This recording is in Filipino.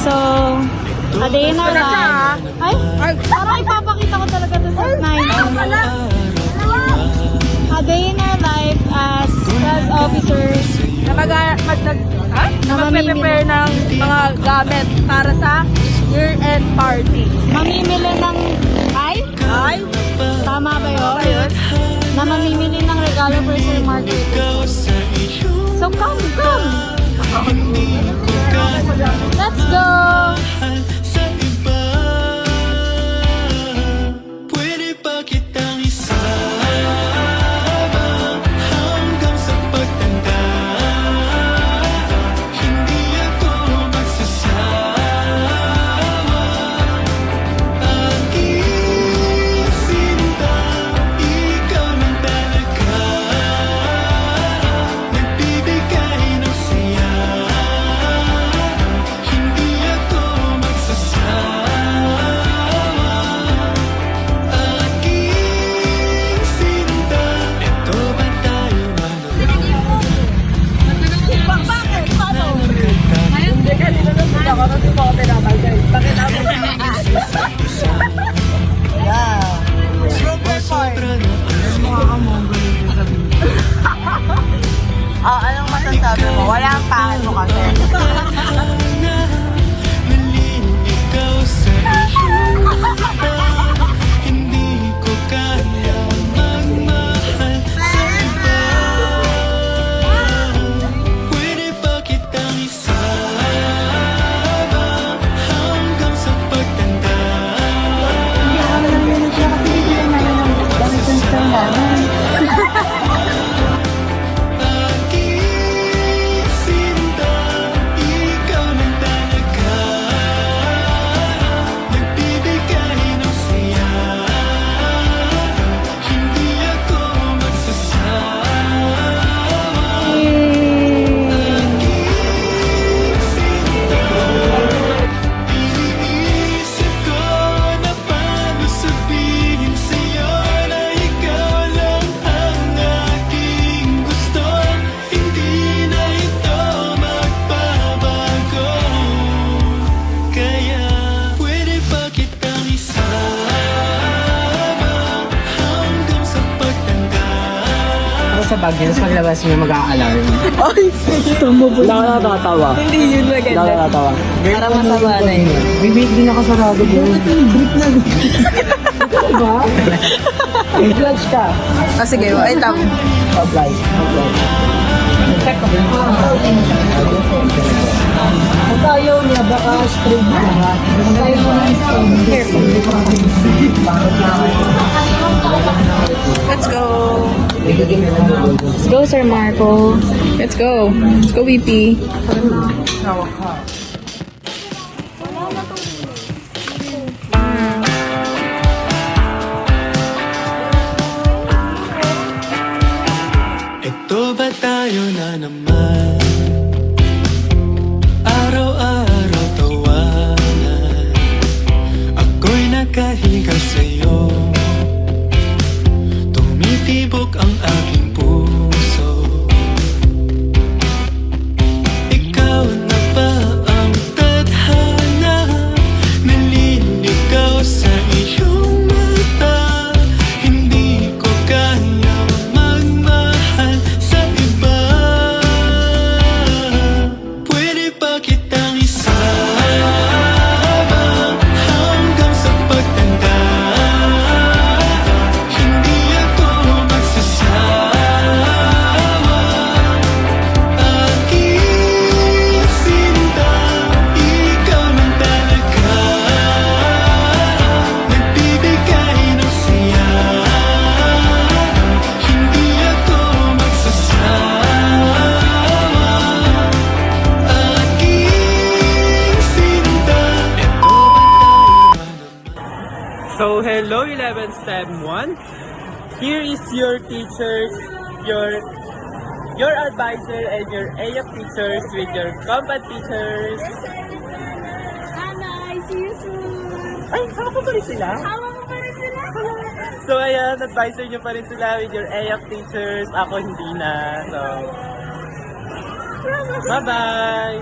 So, a day in our life. Ay, parang ipapakita ko talaga to sa 9. A day in our life as class officers. Na magpe-prepare ng mga gamit para sa year-end party. Mamimili ng... Ay? Tama ba yun? Na mamimili ng regalo for Sir Margaret. So come! Let's go! Anong masasabi mo? Wala ang pangit mo kasi. Sa Baguio, maglabas niyo mag-a-alarm. Ay! Tumubol. Wala ka natatawa. Hindi yun maganda. Wala ka natatawa. Para masama na yun. Bibig din nakasarado mo. Break na. Diba? I-flash ka. Sige, wait lang. Apply. Check ko. Kung ayaw niya, baka straight na. Kung ayaw mo Let's go. Let's go, Sir Marco. Let's go. Let's go, VP. Ito ba tayo na naman? Araw-araw tawanan. Ako'y nakahiga sa'yo. Tumitibok ang aking puso. Ikaw na ba ang tadhana? Naliligaw sa iyong mata. Hindi ko kaya magmahal sa iba. Pwede ba kitang isama hanggang sa pagtanda? Hindi ako magsasawa. Aking sinta, ikaw lang talaga. Nagbibigay ng saya. Hindi ako magsasawa. Aking sinta, ito ba tayo na naman? So hello 11 STEM 1. Here is your teachers, your advisor and your AF teachers with your combat teachers. Hi, see you soon. Ay, sama ko pa rin sila? Tawa mo pa rin sila. So ayan, advisor nyo pa rin sila with your AF teachers. Ako hindi na. So, bye-bye!